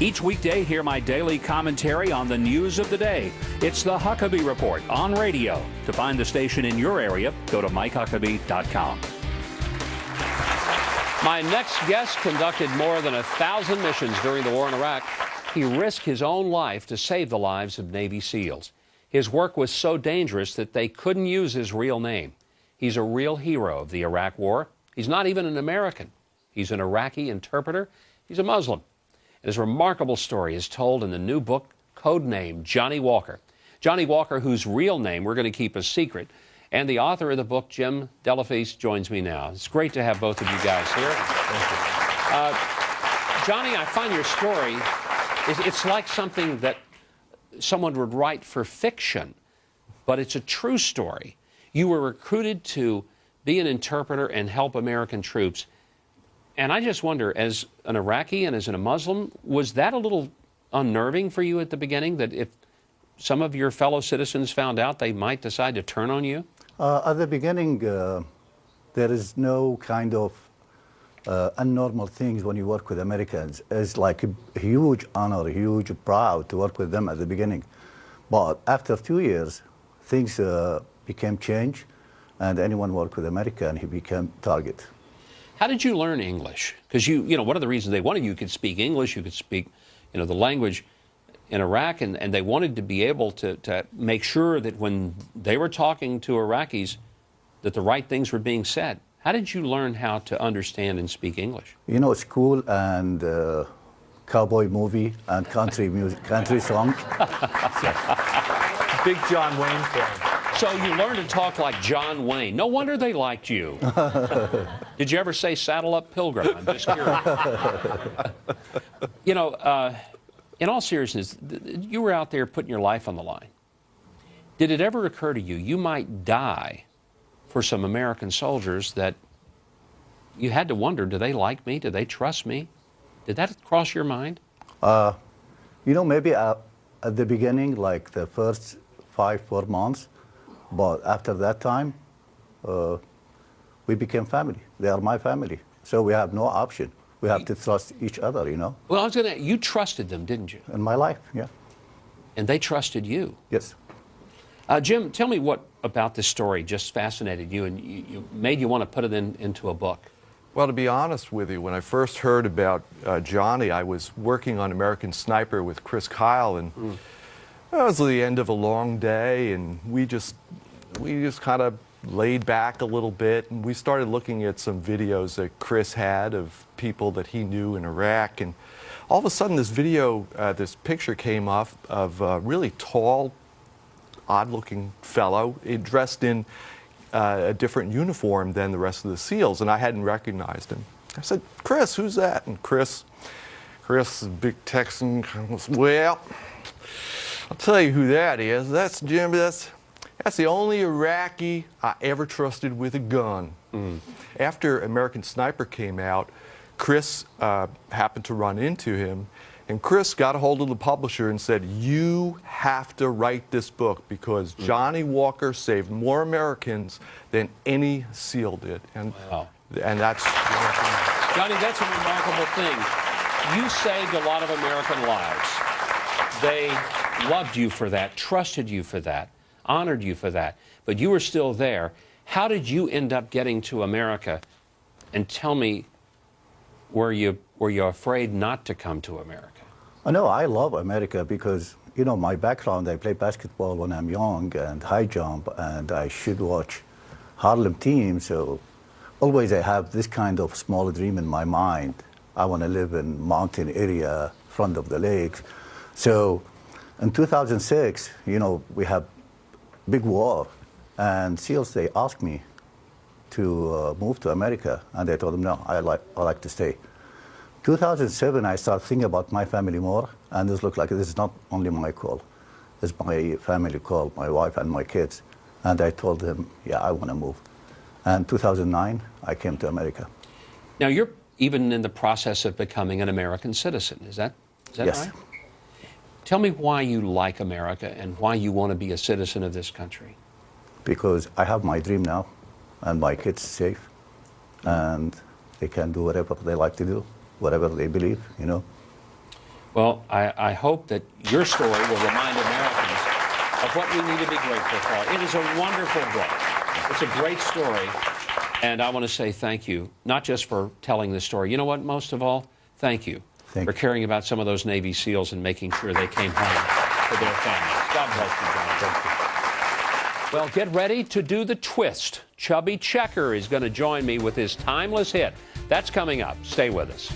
Each weekday, hear my daily commentary on the news of the day. It's the Huckabee Report on radio. To find the station in your area, go to MikeHuckabee.com. My next guest conducted more than 1,000 missions during the war in Iraq. He risked his own life to save the lives of Navy SEALs. His work was so dangerous that they couldn't use his real name. He's a real hero of the Iraq War. He's not even an American. He's an Iraqi interpreter. He's a Muslim. His remarkable story is told in the new book, codenamed Johnny Walker. Johnny Walker, whose real name we're going to keep a secret. And the author of the book, Jim Delafease, joins me now. It's great to have both of you guys here. Johnny, I find your story, it's like something that someone would write for fiction, but it's a true story. You were recruited to be an interpreter and help American troops. And I just wonder, as an Iraqi and as a Muslim, was that a little unnerving for you at the beginning, that if some of your fellow citizens found out, they might decide to turn on you? At the beginning, there is no kind of abnormal things when you work with Americans. It's like a huge honor, huge proud to work with them at the beginning. But after 2 years, things became changed, and anyone work with American, he became target. How did you learn English? Because you know, one of the reasons they wanted you could speak English, you could speak, the language in Iraq, and they wanted to be able to make sure that when they were talking to Iraqis, that the right things were being said. How did you learn how to understand and speak English? School and cowboy movie and country music, country song. Big John Wayne fan. So you learned to talk like John Wayne. No wonder they liked you. Did you ever say "Saddle Up, Pilgrim"? I'm just curious. In all seriousness, you were out there putting your life on the line. Did it ever occur to you you might die for some American soldiers that you had to wonder, do they like me? Do they trust me? Did that cross your mind? Maybe at the beginning, like the first 4 months, but after that time, we became family. They are my family. So we have no option. We have to trust each other, Well, I was going to, you trusted them, didn't you? In my life, yeah. And they trusted you. Yes. Jim, tell me what about this story just fascinated you and you made you want to put it into a book. Well, to be honest with you, when I first heard about Johnny, I was working on American Sniper with Chris Kyle, and it was the end of a long day, and we just kind of laid back a little bit, and we started looking at some videos that Chris had of people that he knew in Iraq, and all of a sudden this this picture came off of a really tall, odd-looking fellow dressed in a different uniform than the rest of the SEALs, and I hadn't recognized him. I said, "Chris, who's that?" And Chris, big Texan, goes, "Well, I'll tell you who that is. That's Jim. That's the only Iraqi I ever trusted with a gun." After American Sniper came out, Chris happened to run into him, and Chris got a hold of the publisher and said, "You have to write this book because Johnny Walker saved more Americans than any SEAL did." And, wow. And that's... Johnny, that's a remarkable thing. You saved a lot of American lives. They loved you for that, trusted you for that, honored you for that, but you were still there. How did you end up getting to America? And tell me, were you afraid not to come to America? No, I love America because, my background, I play basketball when I'm young and high jump, and I should watch Harlem team, so always I have this kind of small dream in my mind. I want to live in mountain area, front of the lakes. So in 2006, we have big war, and SEALs, they asked me to move to America, and I told them, no, I like to stay. 2007, I started thinking about my family more, and this looked like this is not only my call. It's my family call, my wife and my kids. And I told them, yeah, I want to move. And 2009, I came to America. Now, you're even in the process of becoming an American citizen. Is that yes. Right? Tell me why you like America and why you want to be a citizen of this country. Because I have my dream now, and my kids safe, and they can do whatever they like to do, whatever they believe, Well, I hope that your story will remind Americans of what we need to be grateful for. It is a wonderful book. It's a great story. And I want to say thank you, not just for telling this story. You know what, most of all, thank you for caring about some of those Navy SEALs and making sure they came home to their families. God bless you, John. Thank you. Well, get ready to do the twist. Chubby Checker is going to join me with his timeless hit. That's coming up. Stay with us.